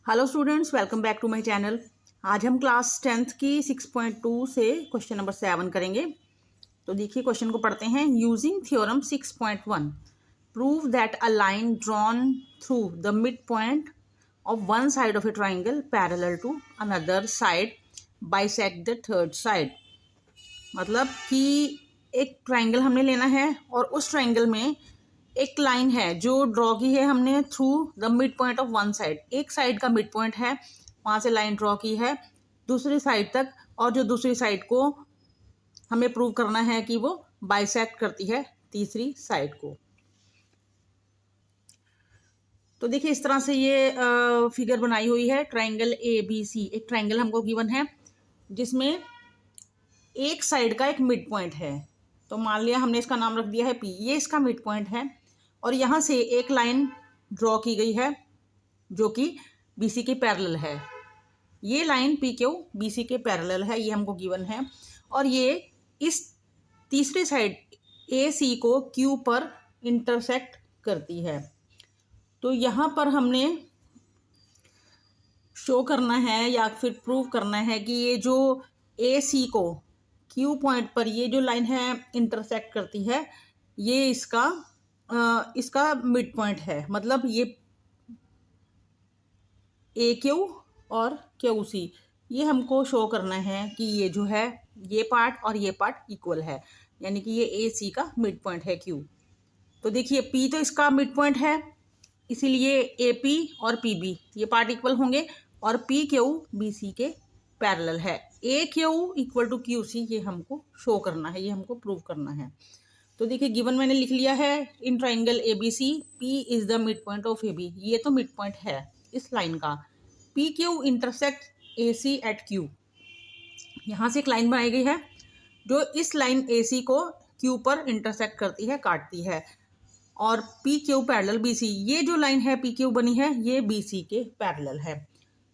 Hello students, welcome back to my channel. आज हम class 10th की 6.2 से क्वेश्चन नंबर 7 करेंगे। तो देखिए क्वेश्चन को पढ़ते हैं। Using theorem 6.1 prove that a line drawn through the mid point of one side of a triangle parallel to another side bisect the third side. मतलब कि एक ट्राइंगल हमने लेना है और उस ट्राइंगल में एक लाइन है जो ड्रॉ की है हमने through the mid point of one side. एक साइड का मिड पॉइंट है, वहां से लाइन ड्रॉ की है दूसरी साइड तक, और जो दूसरी साइड को हमें प्रूव करना है कि वो बाइसेक्ट करती है तीसरी साइड को। तो देखिए इस तरह से ये फिगर बनाई हुई है। ट्राइंगल ए बी सी, एक ट्राइंगल हमको गिवन है जिसमें एक साइड का एक मिड पॉइंट है। तो मान लिया हमने इसका नाम रख दिया है पी, ये इसका मिड पॉइंट है और यहाँ से एक लाइन ड्रॉ की गई है जो कि बीसी के पैरेलल है। ये लाइन पी क्यू बीसी के पैरेलल है, ये हमको गिवन है। और ये इस तीसरी साइड ए सी को क्यू पर इंटरसेक्ट करती है। तो यहाँ पर हमने शो करना है या फिर प्रूव करना है कि ये जो ए सी को क्यू पॉइंट पर ये जो लाइन है इंटरसेक्ट करती है, ये इसका मिड पॉइंट है। मतलब ये ए क्यू और क्यू सी, ये हमको शो करना है कि ये जो है ये पार्ट और ये पार्ट इक्वल है, यानी कि ये ए सी का मिड पॉइंट है क्यू। तो देखिए पी तो इसका मिड पॉइंट है, इसीलिए ए पी और पी बी ये पार्ट इक्वल होंगे और पी क्यू बी सी के पैरेलल है। A Q equal to Q C, ये हमको शो करना है, ये हमको प्रूव करना है। तो देखिए गिवन मैंने लिख लिया है। In triangle A B C P is the mid point of A B, ये तो मिड पॉइंट है इस लाइन का। P Q intersect A C at Q, यहाँ से एक लाइन बनाई गई है जो इस लाइन ए सी को क्यू पर इंटरसेक्ट करती है, काटती है। और P Q parallel B C, ये जो लाइन है पी क्यू बनी है ये बी सी के पैरेलल है।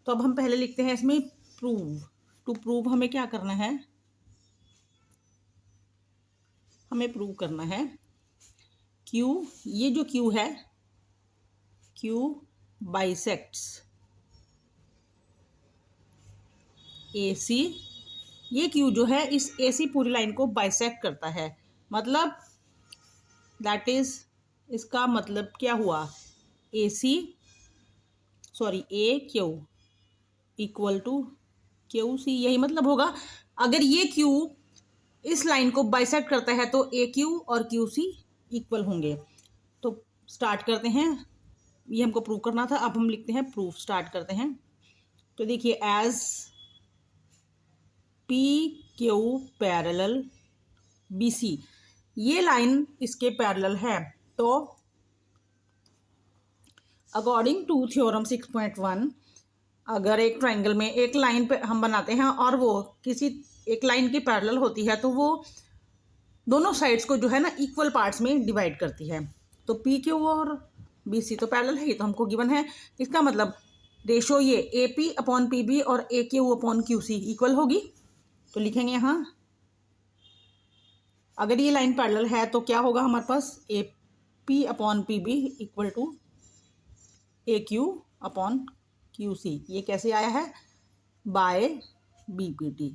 तो अब हम पहले लिखते हैं इसमें प्रूव। टू प्रूव हमें क्या करना है, हमें प्रूव करना है क्यू, ये जो क्यू है क्यू बाइसेक्ट्स ए सी, ये क्यू जो है इस ए सी पूरी लाइन को बाइसेक्ट करता है। मतलब दैट इज, इसका मतलब क्या हुआ, A C sorry A Q equal to Q C, यही मतलब होगा। अगर ये क्यू इस लाइन को बाइसेक्ट करता है तो ए क्यू और क्यू सी इक्वल होंगे। तो स्टार्ट करते हैं, ये हमको प्रूव करना था, अब हम लिखते हैं प्रूफ, स्टार्ट करते हैं। तो देखिए as P Q parallel B C, ये लाइन इसके पैरेलल है। तो अकॉर्डिंग टू थ्योरम 6.1 अगर एक ट्राइंगल में एक लाइन पे हम बनाते हैं और वो किसी एक लाइन की पैरेलल होती है तो वो दोनों साइड्स को जो है ना इक्वल पार्ट्स में डिवाइड करती है। तो पी क्यू और बी सी तो पैरेलल है, ये तो हमको गिवन है। इसका मतलब रेशो ये A P upon P B और A Q upon Q C equal होगी। तो लिखेंगे यहाँ अगर ये लाइन पैरेलल है तो क्या होगा हमारे पास, A P upon P B equal to A Q upon Q C. ये कैसे आया है, by B P T,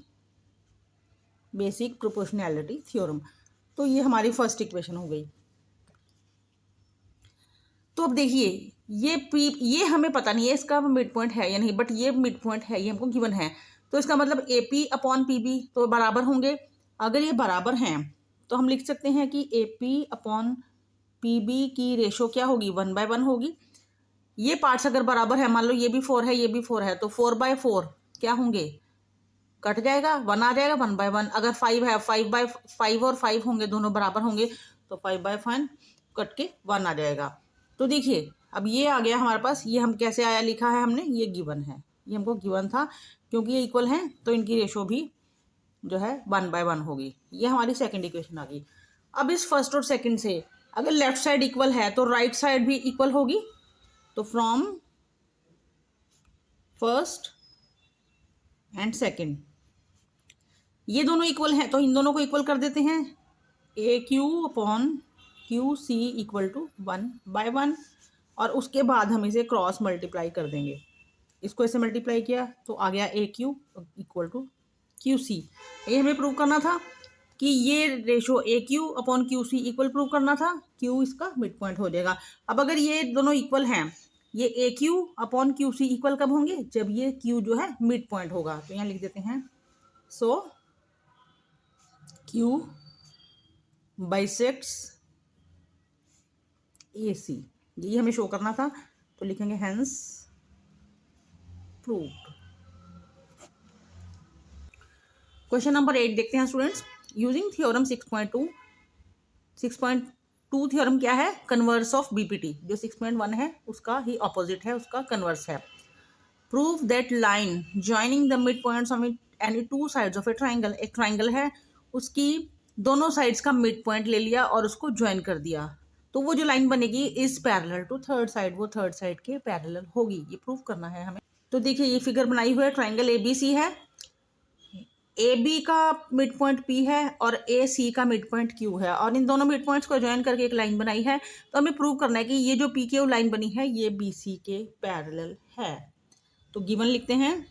basic proportionality theorem. तो ये हमारी फर्स्ट इक्वेशन हो गई। तो अब देखिए ये हमें पता नहीं है इसका मिड पॉइंट है या नहीं, बट ये मिड पॉइंट है, ये हमको गिवन है। तो इसका मतलब A P upon P B तो बराबर होंगे। अगर ये बराबर हैं तो हम लिख सकते हैं कि A P upon P B की रेशो क्या होगी, 1/1 होगी। ये पार्ट्स अगर बराबर है, मान लो ये भी 4 है ये भी 4 है, तो 4/4 क्या होंगे, कट जाएगा, 1 आ जाएगा 1/1। अगर 5 है, 5/5 और 5 होंगे, दोनों बराबर होंगे तो 5/5 कट के 1 आ जाएगा। तो देखिए अब ये आ गया हमारे पास, ये हम कैसे आया, लिखा है हमने, ये गिवन है, ये हमको गिवन था। क्योंकि ये इक्वल है तो इनकी रेशो भी जो है 1/1 होगी। ये हमारी सेकेंड इक्वेशन आ गई। अब इस फर्स्ट और सेकेंड से अगर लेफ्ट साइड इक्वल है तो राइट साइड भी इक्वल होगी। तो फ्रॉम फर्स्ट एंड सेकेंड ये दोनों इक्वल हैं तो इन दोनों को इक्वल कर देते हैं। A Q upon Q C equal to 1/1 और उसके बाद हम इसे क्रॉस मल्टीप्लाई कर देंगे। इसको ऐसे मल्टीप्लाई किया तो आ गया A Q equal to Q C. ये हमें प्रूव करना था कि ये ratio A Q upon Q C equal prove करना था, क्यू इसका मिड पॉइंट हो जाएगा। अब अगर ये दोनों इक्वल हैं, ये A Q upon Q C equal कब होंगे, जब ये क्यू जो है मिड पॉइंट होगा। तो यहाँ लिख देते हैं सो क्यू बाइसेक्ट्स ए सी, ये हमें शो करना था, तो लिखेंगे हेंस प्रूव्ड। क्वेश्चन नंबर 8 देखते हैं स्टूडेंट्स। यूजिंग थ्योरम 6.2 थ्योरम क्या है, कन्वर्स ऑफ बीपीटी। जो 6.1 है उसका ही ऑपोजिट है, उसका कन्वर्स है। Prove that line joining the mid points of any two sides of a triangle, एक ट्राइंगल है उसकी दोनों साइड्स का मिड पॉइंट ले लिया और उसको ज्वाइन कर दिया, तो वो जो लाइन बनेगी is parallel to third side, वो थर्ड साइड के पैरेलल होगी। ये प्रूव करना है हमें। तो देखिए ये फिगर बनाई हुई है, ट्राइंगल ए बी सी है, ए बी का मिड पॉइंट पी है और ए सी का मिड पॉइंट क्यू है, और इन दोनों मिड पॉइंट्स को ज्वाइन करके एक लाइन बनाई है। तो हमें प्रूव करना है कि ये जो पी क्यू लाइन बनी है ये बी सी के पैरेलल है। तो गिवन लिखते हैं,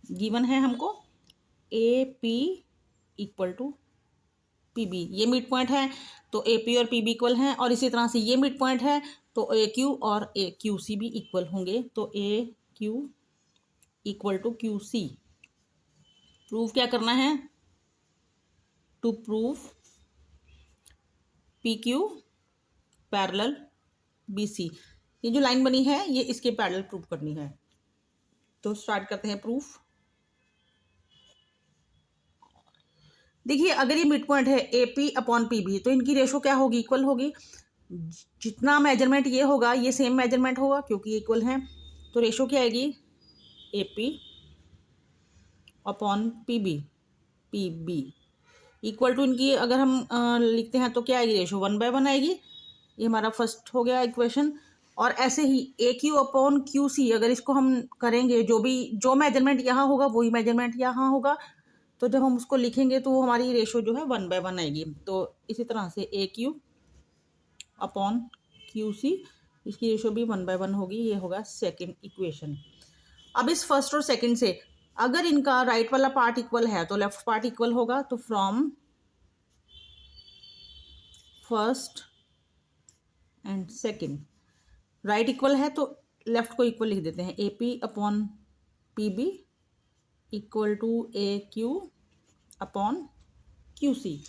गिवन है हमको A P equal to P B, ये मिड पॉइंट है तो ए पी और पी बी इक्वल हैं, और इसी तरह से ये मिड पॉइंट है तो ए क्यू और ए क्यू सी भी इक्वल होंगे। तो A Q equal to Q C. Prove क्या करना है, to prove P Q parallel B C, ये जो लाइन बनी है ये इसके पैरेलल प्रूव करनी है। तो स्टार्ट करते हैं प्रूफ। देखिए अगर ये मिड पॉइंट है A P upon P B, तो इनकी रेशो क्या होगी, इक्वल होगी। जितना मेजरमेंट ये होगा ये सेम मेजरमेंट होगा क्योंकि इक्वल हैं। तो रेशो क्या आएगी, A P upon P B equal to, इनकी अगर हम लिखते हैं तो क्या आएगी, रेशो 1/1 आएगी। ये हमारा फर्स्ट हो गया इक्वेशन। और ऐसे ही ए क्यू अपॉन क्यू सी, अगर इसको हम करेंगे, जो मेजरमेंट यहाँ होगा वही मेजरमेंट यहाँ होगा, तो जब हम उसको लिखेंगे तो हमारी रेशो जो है 1/1 आएगी। तो इसी तरह से ए क्यू अपॉन क्यू सी, इसकी रेशो भी 1/1 होगी। ये होगा सेकेंड इक्वेशन। अब इस फर्स्ट और सेकेंड से अगर इनका राइट वाला पार्ट इक्वल है तो लेफ्ट पार्ट इक्वल होगा। तो from first and second right equal है तो लेफ्ट को इक्वल लिख देते हैं, A P upon P B equal to A Q upon Q C.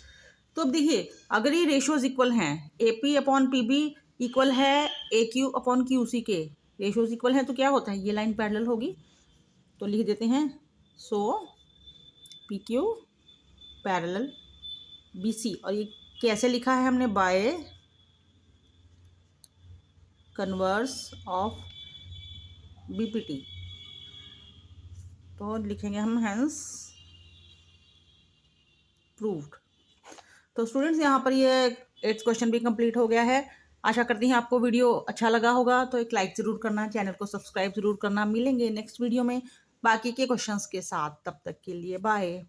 तो अब देखिए अगर ये रेशोज इक्वल हैं, A P upon P B equal है A Q upon Q C के, रेशोज इक्वल हैं तो क्या होता है, ये लाइन पैरेलल होगी। तो लिख देते हैं so P Q parallel B C. और ये कैसे लिखा है हमने, बाय कन्वर्स ऑफ बीपीटी। तो लिखेंगे हम हेंस प्रूव्ड। तो स्टूडेंट्स यहाँ पर ये 8th क्वेश्चन भी कंप्लीट हो गया है। आशा करती हैं आपको वीडियो अच्छा लगा होगा, तो एक लाइक ज़रूर करना, चैनल को सब्सक्राइब ज़रूर करना। मिलेंगे नेक्स्ट वीडियो में बाकी के क्वेश्चंस के साथ, तब तक के लिए बाय।